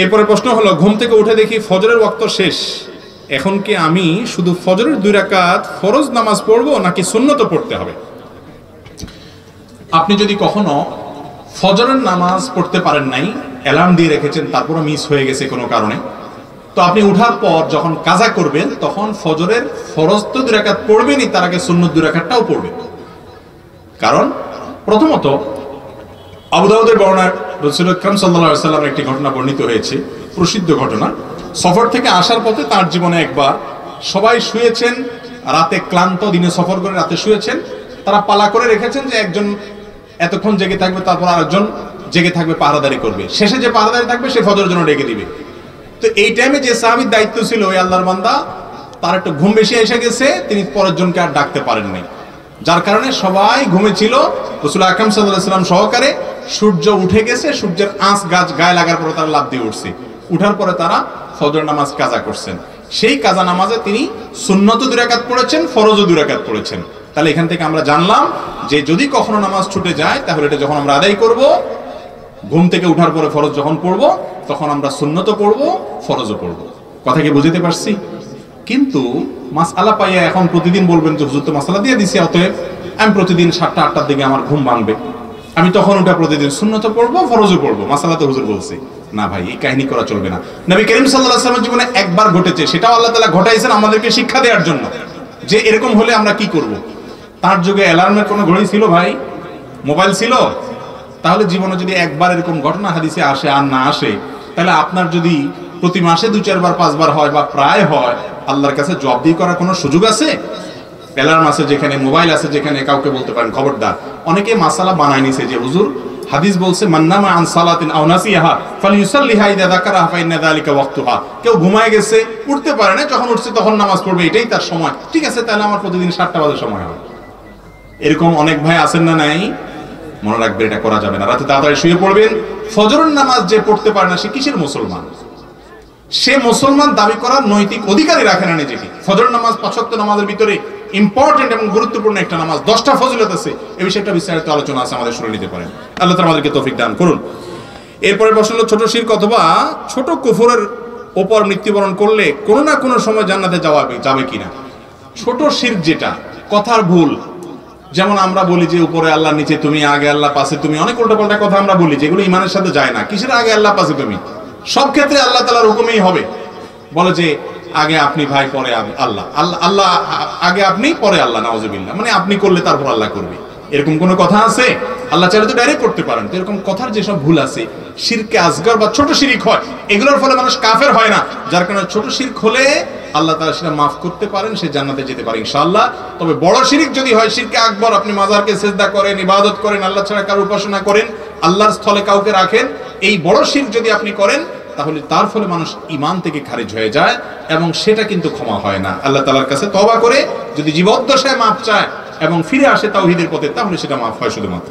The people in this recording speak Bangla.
এরপরে প্রশ্ন হলো, ঘুম থেকে উঠে দেখি ফজরের ওয়াক্ত শেষ, এখন কি আমি শুধু ফজরের 2 রাকাত ফরজ নামাজ পড়বো নাকি সুন্নত পড়তে হবে? আপনি যদি কখনো ফজরের নামাজ পড়তে পারেন নাই, অ্যালার্ম দিয়ে রেখেছেন, তারপরে মিস হয়ে গেছে কোনো কারণে, তো আপনি উঠার পর যখন কাজা করবেন তখন ফজরের ফরজ তো 2 রাকাত পড়বেনই, তার আগে সুন্নত 2 রাকাতটাও পড়বেন। কারণ প্রথমত আবু দাউদের বর্ণনায় রাসূল আকরাম সাল্লাল্লাহু আলাইহি ওয়াসাল্লামের একটি ঘটনা বর্ণিত হয়েছে, প্রসিদ্ধ ঘটনা। সফর থেকে আসার পথে তার জীবনে একবার সবাই শুয়েছেন, রাতে ক্লান্ত, দিনে সফর করে রাতে শুয়েছেন, তারা পালা করে রেখেছেন যে একজন এতক্ষণ জেগে থাকবে, তারপর আরেকজন জেগে থাকবে, পাহারাদারি করবে, শেষে যে পাহারাদারি থাকবে সে ফজরের জন্য ডেকে দিবে। তো এই টাইমে যে সাহাবীর দায়িত্ব ছিল ওই আল্লাহর বান্দা, তার একটু ঘুম বেশি এসে গেছে, তিনি পরের জনকে আর ডাকতে পারেননি, যার কারণে সবাই ঘুমেছিল, রাসূল আকরাম সাল্লাল্লাহু আলাইহি ওয়াসাল্লাম সহকারে। সূর্য উঠে গেছে, সূর্যের আঁচ গায়ে লাগার পরে তারা লাফ দিয়ে উঠছে, উঠার পরে তারা ফজর নামাজ কাজা করছেন। সেই কাজা নামাজে তিনি সুন্নত 2 রাকাত পড়েছেন, ফরজও 2 রাকাত পড়েছেন। তাহলে এখান থেকে আমরা জানলাম যে যদি কখনো নামাজ ছুটে যায় তাহলে এটা যখন আমরা আদায় করব, ঘুম থেকে উঠার পরে ফরজ যখন পড়ব, তখন আমরা সুন্নতও পড়ব, ফরজও পড়ব। কথা কি বুঝতে পারছি? কিন্তু মাসআলা পাইয়া এখন প্রতিদিন বলবেন যে হুজুর তো মাসআলা দিয়ে দিছি, অতএব আমি প্রতিদিন 7টা 8টার দিকে আমার ঘুম ভাঙবে, আমি তখন ওটা প্রতিদিন সুন্নতও পড়বো, ফরজও পড়বো, মাসআলা তো হুজুর বলছে। না ভাই, এই কাহিনী করা চলবে না। নবী করিম সাল্লাল্লাহু আলাইহি ওয়াসাল্লামের জীবনে একবার ঘটেছে, সেটাও আল্লাহ তাআলা ঘটাইছেন আমাদেরকে শিক্ষা দেওয়ার জন্য, যে এরকম হলে আমরা কি করব। তার যুগে অ্যালার্মের কোনো ঘড়ি ছিল ভাই? মোবাইল ছিল? তাহলে জীবনে যদি একবার এরকম ঘটনা হাদিসে আসে আর না আসে, তাহলে আপনার যদি প্রতি মাসে 2-4 বার 5 বার হয় বা প্রায় হয়, আল্লাহর কাছে জবাবদিহি করার কোনো সুযোগ আছে? অ্যালার্ম আছে যেখানে, মোবাইল আছে যেখানে, কাউকে বলতে পারেন খবরদার। অনেকে মাসালা বানায় নিছে যে হুজুর হাদিস বলছে মান্নামা আন সালাতিন আও নাসিহা ফালিয়ুসাল্লিহা ইযা যাকারাহা ফাইন্না যালিকা ওয়াক্তুহা। কেউ ঘুমায় গেছে, উঠতে পারে না, যখন উঠছে তখন নামাজ পড়বে, এটাই তার সময়। ঠিক আছে, তাহলে আমার প্রতিদিন 7টা বাজে সময় হয়। এরকম অনেক ভাই আছেন না নাই? মনে রাখবেন এটা করা যাবে না। রাতে তাড়াতাড়ি শুয়ে পড়বেন। ফজরের নামাজ যে পড়তে পারে না সে কিসের মুসলমান? সে মুসলমান দাবি করার নৈতিক অধিকারই রাখে না নিজেকে। ফজর নামাজ 5 ওয়াক্ত নামাজের ভিতরে ইম্পর্টেন্ট এবং গুরুত্বপূর্ণ একটা নামাজ, 10টা ফজিলত আছে, এই বিষয়ে একটা বিস্তারিত আলোচনা আছে, আমাদের শুনে নিতে পারেন। আল্লাহ তাআলা আমাদেরকে তৌফিক দান করুন। এরপরে প্রশ্ন হলো, ছোট শিরক অথবা ছোট কুফরের উপর মৃত্যুবরণ করলে কোনো না কোনো সময় জান্নাতে যাবে কিনা? ছোট শিরক যেটা, কথার ভুল, যেমন আমরা বলি যে উপরে আল্লাহ, নিচে তুমি, আগে আল্লাহ পাশে তুমি, অনেক উল্টাপাল্টা কথা আমরা বলি যেগুলো ইমানের সাথে যায় না। কিসের আগে আল্লাহ পাশে তুমি? সব ক্ষেত্রে আল্লাহ তাআলার হুকুমেই হবে। বলে যে আগে আপনি ভাই, পরে আল্লাহ, আল্লাহ আগে আপনি, পরে আল্লাহ, নাউজুবিল্লাহ, মানে আপনি করলে তারপর আল্লাহ করবে, এরকম কোনো কথা আছে? আল্লাহ চাইলে তো ডাইরেক্ট করতে পারেন। তো এরকম কথার যেসব ভুল আছে, শিরকে আসগর বা ছোট শিরক হয়, এগুলোর ফলে মানুষ কাফের হয় না, যার কারণে ছোট শিরক হলে আল্লাহ তাআলা সেটা মাফ করতে পারেন, সে জান্নাতে যেতে পারে ইনশাআল্লাহ। তবে বড় শিরক যদি হয়, শিরকে আকবর, আপনি মাজারকে সিজদা করেন, ইবাদত করেন, আল্লাহ ছাড়া কারো উপাসনা করেন, আল্লাহর স্থলে কাউকে রাখেন, এই বড় শিরক যদি আপনি করেন, তাহলে তার ফলে মানুষ ঈমান থেকে খারিজ হয়ে যায় এবং সেটা কিন্তু ক্ষমা হয় না। আল্লাহ তাআলার কাছে তওবা করে যদি জীবদ্দশায় মাফ চায় এবং ফিরে আসে তাওহীদের পথে, তাহলে সেটা মাফ হয় শুধুমাত্র।